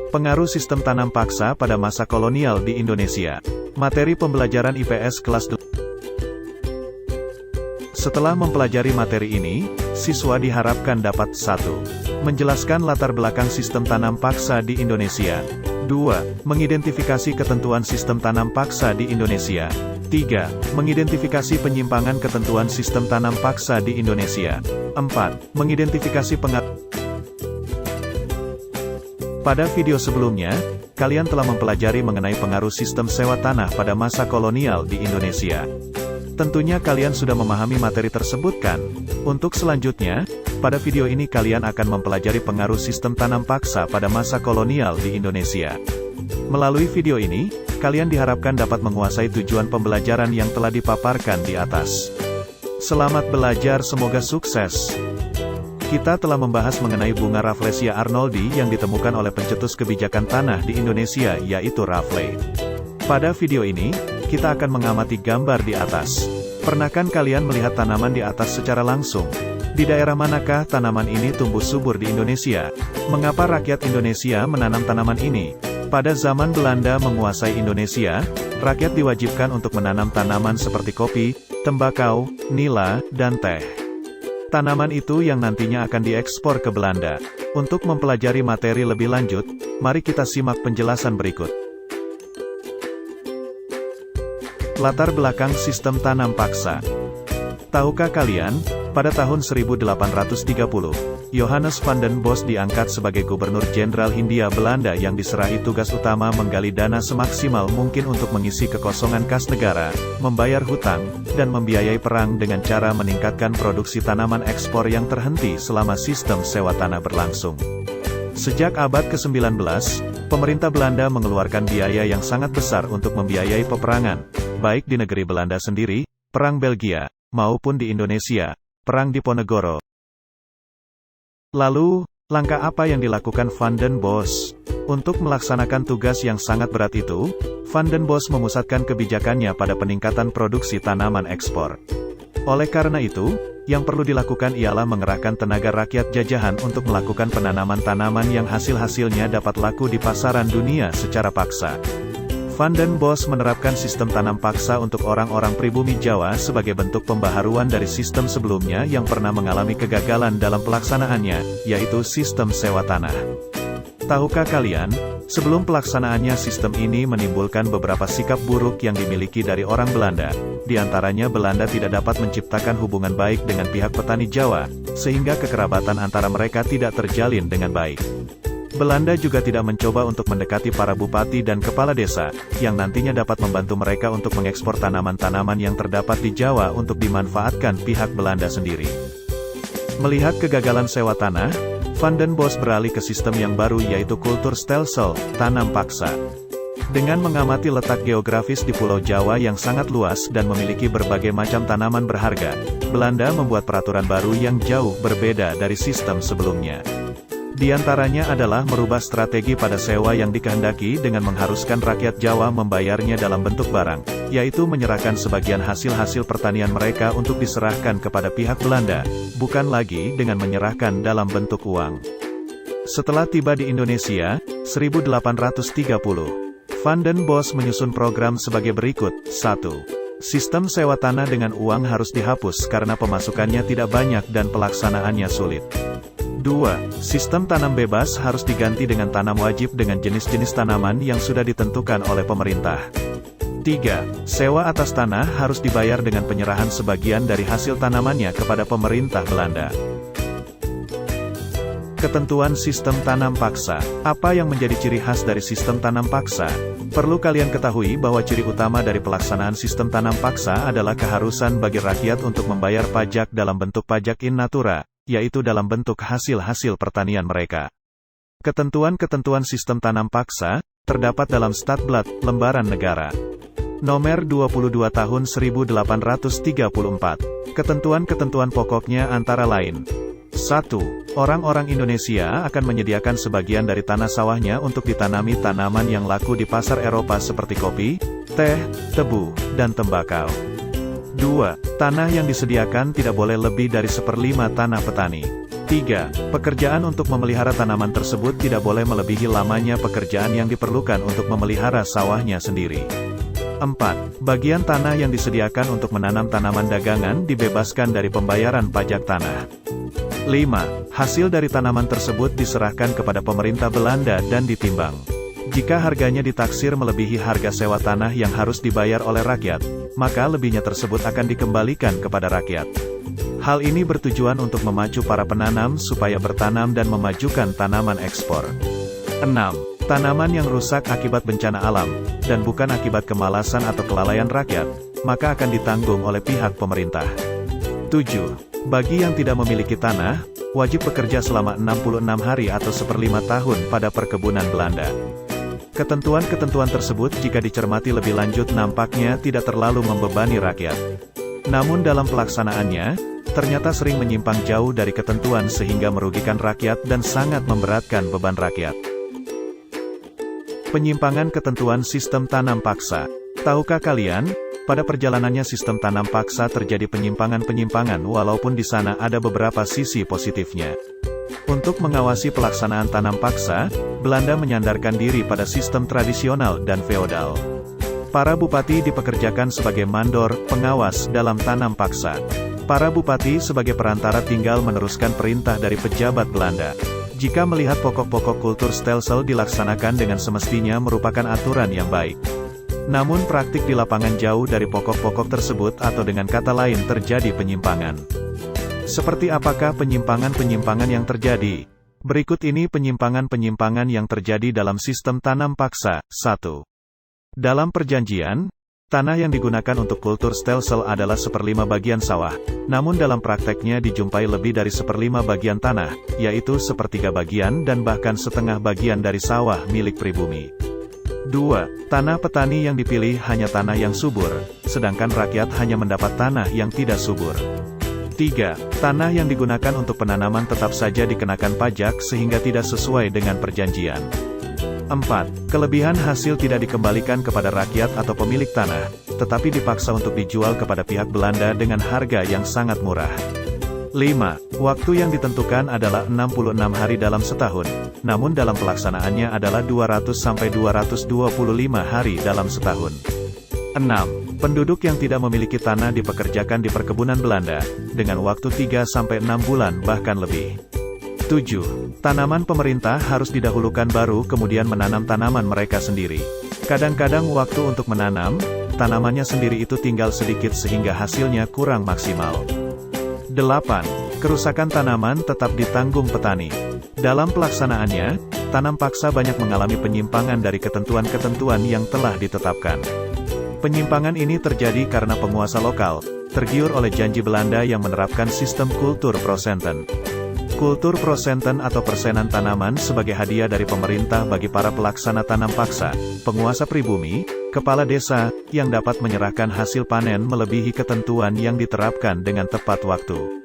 Pengaruh sistem tanam paksa pada masa kolonial di Indonesia. Materi pembelajaran IPS kelas 8. Setelah mempelajari materi ini, siswa diharapkan dapat 1. Menjelaskan latar belakang sistem tanam paksa di Indonesia. 2. Mengidentifikasi ketentuan sistem tanam paksa di Indonesia. 3. Mengidentifikasi penyimpangan ketentuan sistem tanam paksa di Indonesia. 4. Mengidentifikasi pengaruh. Pada video sebelumnya, kalian telah mempelajari mengenai pengaruh sistem sewa tanah pada masa kolonial di Indonesia. Tentunya kalian sudah memahami materi tersebut kan? Untuk selanjutnya, pada video ini kalian akan mempelajari pengaruh sistem tanam paksa pada masa kolonial di Indonesia. Melalui video ini, kalian diharapkan dapat menguasai tujuan pembelajaran yang telah dipaparkan di atas. Selamat belajar, semoga sukses! Kita telah membahas mengenai bunga Rafflesia arnoldi yang ditemukan oleh pencetus kebijakan tanah di Indonesia yaitu Raffles. Pada video ini, kita akan mengamati gambar di atas. Pernahkah kalian melihat tanaman di atas secara langsung? Di daerah manakah tanaman ini tumbuh subur di Indonesia? Mengapa rakyat Indonesia menanam tanaman ini? Pada zaman Belanda menguasai Indonesia, rakyat diwajibkan untuk menanam tanaman seperti kopi, tembakau, nila, dan teh. Tanaman itu yang nantinya akan diekspor ke Belanda. Untuk mempelajari materi lebih lanjut, mari kita simak penjelasan berikut. Latar belakang sistem tanam paksa. Tahukah kalian, pada tahun 1830, Johannes van den Bos diangkat sebagai Gubernur Jenderal Hindia Belanda yang diserahi tugas utama menggali dana semaksimal mungkin untuk mengisi kekosongan kas negara, membayar hutang, dan membiayai perang dengan cara meningkatkan produksi tanaman ekspor yang terhenti selama sistem sewa tanah berlangsung. Sejak abad ke-19, pemerintah Belanda mengeluarkan biaya yang sangat besar untuk membiayai peperangan, baik di negeri Belanda sendiri, Perang Belgia, maupun di Indonesia, Perang Diponegoro. Lalu, langkah apa yang dilakukan Van den Bos? Untuk melaksanakan tugas yang sangat berat itu, Van den Bos memusatkan kebijakannya pada peningkatan produksi tanaman ekspor. Oleh karena itu, yang perlu dilakukan ialah mengerahkan tenaga rakyat jajahan untuk melakukan penanaman tanaman yang hasil-hasilnya dapat laku di pasaran dunia secara paksa. Van den Bos menerapkan sistem tanam paksa untuk orang-orang pribumi Jawa sebagai bentuk pembaharuan dari sistem sebelumnya yang pernah mengalami kegagalan dalam pelaksanaannya, yaitu sistem sewa tanah. Tahukah kalian, sebelum pelaksanaannya sistem ini menimbulkan beberapa sikap buruk yang dimiliki dari orang Belanda. Di antaranya Belanda tidak dapat menciptakan hubungan baik dengan pihak petani Jawa, sehingga kekerabatan antara mereka tidak terjalin dengan baik. Belanda juga tidak mencoba untuk mendekati para bupati dan kepala desa, yang nantinya dapat membantu mereka untuk mengekspor tanaman-tanaman yang terdapat di Jawa untuk dimanfaatkan pihak Belanda sendiri. Melihat kegagalan sewa tanah, Van den Bos beralih ke sistem yang baru yaitu kultur stelsel, tanam paksa. Dengan mengamati letak geografis di Pulau Jawa yang sangat luas dan memiliki berbagai macam tanaman berharga, Belanda membuat peraturan baru yang jauh berbeda dari sistem sebelumnya. Di antaranya adalah merubah strategi pada sewa yang dikehendaki dengan mengharuskan rakyat Jawa membayarnya dalam bentuk barang, yaitu menyerahkan sebagian hasil-hasil pertanian mereka untuk diserahkan kepada pihak Belanda, bukan lagi dengan menyerahkan dalam bentuk uang. Setelah tiba di Indonesia, 1830, Van den Bos menyusun program sebagai berikut. 1. Sistem sewa tanah dengan uang harus dihapus karena pemasukannya tidak banyak dan pelaksanaannya sulit. 2. Sistem tanam bebas harus diganti dengan tanam wajib dengan jenis-jenis tanaman yang sudah ditentukan oleh pemerintah. 3. Sewa atas tanah harus dibayar dengan penyerahan sebagian dari hasil tanamannya kepada pemerintah Belanda. Ketentuan sistem tanam paksa. Apa yang menjadi ciri khas dari sistem tanam paksa? Perlu kalian ketahui bahwa ciri utama dari pelaksanaan sistem tanam paksa adalah keharusan bagi rakyat untuk membayar pajak dalam bentuk pajak in natura, yaitu dalam bentuk hasil-hasil pertanian mereka. Ketentuan-ketentuan sistem tanam paksa terdapat dalam Statblad, Lembaran Negara. Nomor 22 Tahun 1834. Ketentuan-ketentuan pokoknya antara lain. 1. Orang-orang Indonesia akan menyediakan sebagian dari tanah sawahnya untuk ditanami tanaman yang laku di pasar Eropa seperti kopi, teh, tebu, dan tembakau. 2. Tanah yang disediakan tidak boleh lebih dari 1/5 tanah petani. 3. Pekerjaan untuk memelihara tanaman tersebut tidak boleh melebihi lamanya pekerjaan yang diperlukan untuk memelihara sawahnya sendiri. 4. Bagian tanah yang disediakan untuk menanam tanaman dagangan dibebaskan dari pembayaran pajak tanah. 5. Hasil dari tanaman tersebut diserahkan kepada pemerintah Belanda dan ditimbang. Jika harganya ditaksir melebihi harga sewa tanah yang harus dibayar oleh rakyat, maka lebihnya tersebut akan dikembalikan kepada rakyat. Hal ini bertujuan untuk memacu para penanam supaya bertanam dan memajukan tanaman ekspor. 6. Tanaman yang rusak akibat bencana alam, dan bukan akibat kemalasan atau kelalaian rakyat, maka akan ditanggung oleh pihak pemerintah. 7. Bagi yang tidak memiliki tanah, wajib bekerja selama 66 hari atau 1/5 tahun pada perkebunan Belanda. Ketentuan-ketentuan tersebut jika dicermati lebih lanjut nampaknya tidak terlalu membebani rakyat. Namun dalam pelaksanaannya, ternyata sering menyimpang jauh dari ketentuan sehingga merugikan rakyat dan sangat memberatkan beban rakyat. Penyimpangan ketentuan sistem tanam paksa. Tahukah kalian, pada perjalanannya sistem tanam paksa terjadi penyimpangan-penyimpangan walaupun di sana ada beberapa sisi positifnya. Untuk mengawasi pelaksanaan tanam paksa, Belanda menyandarkan diri pada sistem tradisional dan feodal. Para bupati dipekerjakan sebagai mandor, pengawas dalam tanam paksa. Para bupati sebagai perantara tinggal meneruskan perintah dari pejabat Belanda. Jika melihat pokok-pokok kultur stelsel dilaksanakan dengan semestinya merupakan aturan yang baik. Namun praktik di lapangan jauh dari pokok-pokok tersebut atau dengan kata lain terjadi penyimpangan. Seperti apakah penyimpangan-penyimpangan yang terjadi? Berikut ini penyimpangan-penyimpangan yang terjadi dalam sistem tanam paksa. 1. Dalam perjanjian, tanah yang digunakan untuk kultur stelsel adalah 1/5 bagian sawah, namun dalam prakteknya dijumpai lebih dari 1/5 bagian tanah, yaitu 1/3 bagian dan bahkan setengah bagian dari sawah milik pribumi. 2. Tanah petani yang dipilih hanya tanah yang subur, sedangkan rakyat hanya mendapat tanah yang tidak subur. 3. Tanah yang digunakan untuk penanaman tetap saja dikenakan pajak sehingga tidak sesuai dengan perjanjian. 4. Kelebihan hasil tidak dikembalikan kepada rakyat atau pemilik tanah, tetapi dipaksa untuk dijual kepada pihak Belanda dengan harga yang sangat murah. 5. Waktu yang ditentukan adalah 66 hari dalam setahun, namun dalam pelaksanaannya adalah 200-225 hari dalam setahun. 6. Penduduk yang tidak memiliki tanah dipekerjakan di perkebunan Belanda, dengan waktu 3-6 bulan bahkan lebih. 7. Tanaman pemerintah harus didahulukan baru kemudian menanam tanaman mereka sendiri. Kadang-kadang waktu untuk menanam, tanamannya sendiri itu tinggal sedikit sehingga hasilnya kurang maksimal. 8. Kerusakan tanaman tetap ditanggung petani. Dalam pelaksanaannya, tanam paksa banyak mengalami penyimpangan dari ketentuan-ketentuan yang telah ditetapkan. Penyimpangan ini terjadi karena penguasa lokal tergiur oleh janji Belanda yang menerapkan sistem kultur prosenten. Kultur prosenten atau persenan tanaman sebagai hadiah dari pemerintah bagi para pelaksana tanam paksa, penguasa pribumi, kepala desa, yang dapat menyerahkan hasil panen melebihi ketentuan yang diterapkan dengan tepat waktu.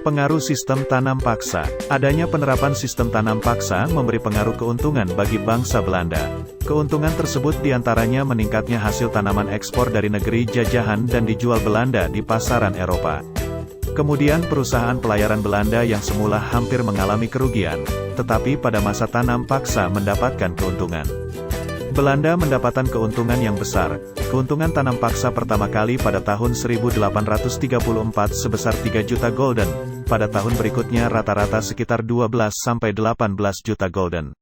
Pengaruh sistem tanam paksa. Adanya penerapan sistem tanam paksa memberi pengaruh keuntungan bagi bangsa Belanda. Keuntungan tersebut diantaranya meningkatnya hasil tanaman ekspor dari negeri jajahan dan dijual Belanda di pasaran Eropa. Kemudian perusahaan pelayaran Belanda yang semula hampir mengalami kerugian, tetapi pada masa tanam paksa mendapatkan keuntungan. Belanda mendapatkan keuntungan yang besar. Keuntungan tanam paksa pertama kali pada tahun 1834 sebesar 3 juta gulden. Pada tahun berikutnya rata-rata sekitar 12-18 juta gulden.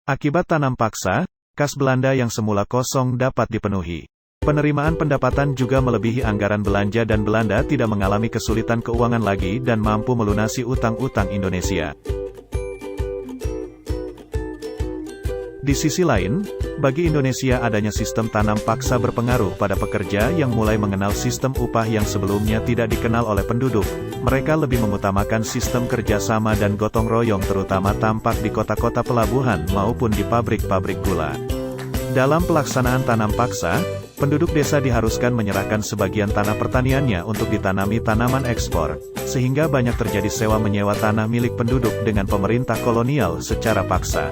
Akibat tanam paksa, kas Belanda yang semula kosong dapat dipenuhi. Penerimaan pendapatan juga melebihi anggaran belanja dan Belanda tidak mengalami kesulitan keuangan lagi dan mampu melunasi utang-utang Indonesia. Di sisi lain, bagi Indonesia adanya sistem tanam paksa berpengaruh pada pekerja yang mulai mengenal sistem upah yang sebelumnya tidak dikenal oleh penduduk. Mereka lebih mengutamakan sistem kerjasama dan gotong royong terutama tampak di kota-kota pelabuhan maupun di pabrik-pabrik gula. Dalam pelaksanaan tanam paksa, penduduk desa diharuskan menyerahkan sebagian tanah pertaniannya untuk ditanami tanaman ekspor, sehingga banyak terjadi sewa-menyewa tanah milik penduduk dengan pemerintah kolonial secara paksa.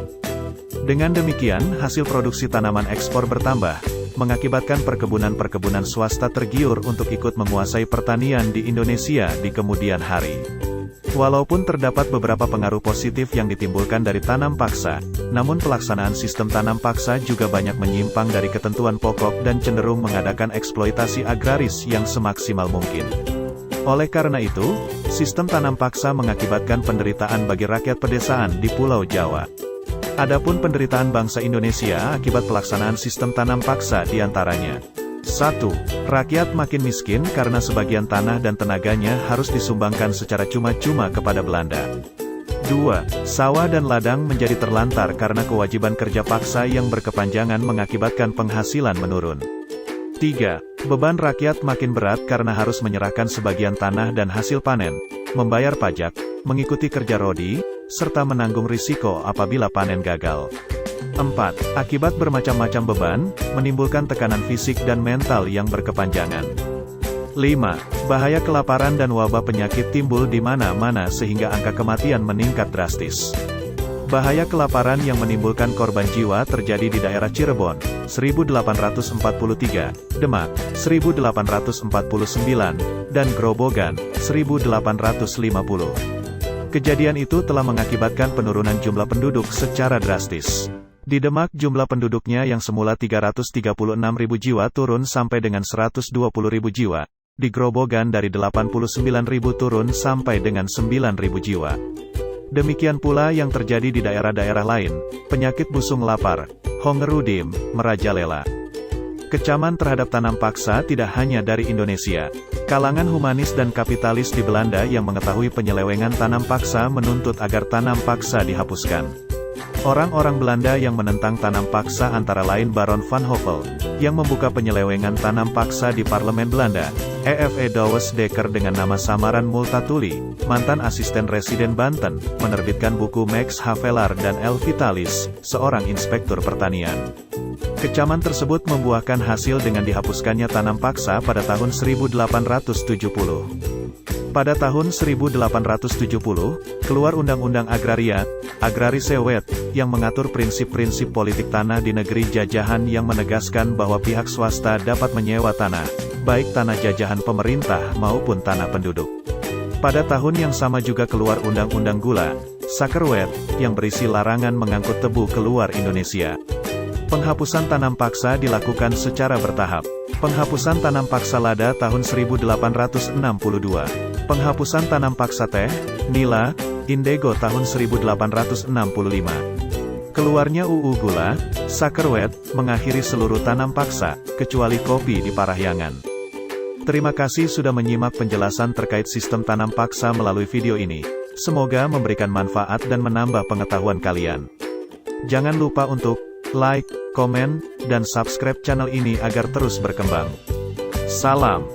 Dengan demikian, hasil produksi tanaman ekspor bertambah, mengakibatkan perkebunan-perkebunan swasta tergiur untuk ikut menguasai pertanian di Indonesia di kemudian hari. Walaupun terdapat beberapa pengaruh positif yang ditimbulkan dari tanam paksa, namun pelaksanaan sistem tanam paksa juga banyak menyimpang dari ketentuan pokok dan cenderung mengadakan eksploitasi agraris yang semaksimal mungkin. Oleh karena itu, sistem tanam paksa mengakibatkan penderitaan bagi rakyat pedesaan di Pulau Jawa. Adapun penderitaan bangsa Indonesia akibat pelaksanaan sistem tanam paksa diantaranya. 1. Rakyat makin miskin karena sebagian tanah dan tenaganya harus disumbangkan secara cuma-cuma kepada Belanda. 2. Sawah dan ladang menjadi terlantar karena kewajiban kerja paksa yang berkepanjangan mengakibatkan penghasilan menurun. 3. Beban rakyat makin berat karena harus menyerahkan sebagian tanah dan hasil panen, membayar pajak, mengikuti kerja rodi, serta menanggung risiko apabila panen gagal. 4. Akibat bermacam-macam beban, menimbulkan tekanan fisik dan mental yang berkepanjangan. 5. Bahaya kelaparan dan wabah penyakit timbul di mana-mana sehingga angka kematian meningkat drastis. Bahaya kelaparan yang menimbulkan korban jiwa terjadi di daerah Cirebon, 1843, Demak, 1849, dan Grobogan, 1850. Kejadian itu telah mengakibatkan penurunan jumlah penduduk secara drastis. Di Demak jumlah penduduknya yang semula 336.000 jiwa turun sampai dengan 120.000 jiwa. Di Grobogan dari 89.000 turun sampai dengan 9.000 jiwa. Demikian pula yang terjadi di daerah-daerah lain, penyakit busung lapar, Hongerudim, merajalela. Kecaman terhadap tanam paksa tidak hanya dari Indonesia. Kalangan humanis dan kapitalis di Belanda yang mengetahui penyelewengan tanam paksa menuntut agar tanam paksa dihapuskan. Orang-orang Belanda yang menentang tanam paksa antara lain Baron van Hopel, yang membuka penyelewengan tanam paksa di parlemen Belanda, E.F.E. Douwes Dekker dengan nama samaran Multatuli, mantan asisten residen Banten, menerbitkan buku Max Havelaar dan L. Vitalis, seorang inspektur pertanian. Kecaman tersebut membuahkan hasil dengan dihapuskannya tanam paksa pada tahun 1870. Pada tahun 1870, keluar Undang-Undang Agraria, Agrarische Wet, yang mengatur prinsip-prinsip politik tanah di negeri jajahan yang menegaskan bahwa pihak swasta dapat menyewa tanah, baik tanah jajahan pemerintah maupun tanah penduduk. Pada tahun yang sama juga keluar Undang-Undang Gula, Suikerwet, yang berisi larangan mengangkut tebu keluar Indonesia. Penghapusan tanam paksa dilakukan secara bertahap. Penghapusan tanam paksa lada tahun 1862. Penghapusan tanam paksa teh, nila, indigo tahun 1865. Keluarnya UU Gula, Suikerwet, mengakhiri seluruh tanam paksa, kecuali kopi di Parahyangan. Terima kasih sudah menyimak penjelasan terkait sistem tanam paksa melalui video ini. Semoga memberikan manfaat dan menambah pengetahuan kalian. Jangan lupa untuk like, komen, dan subscribe channel ini agar terus berkembang. Salam.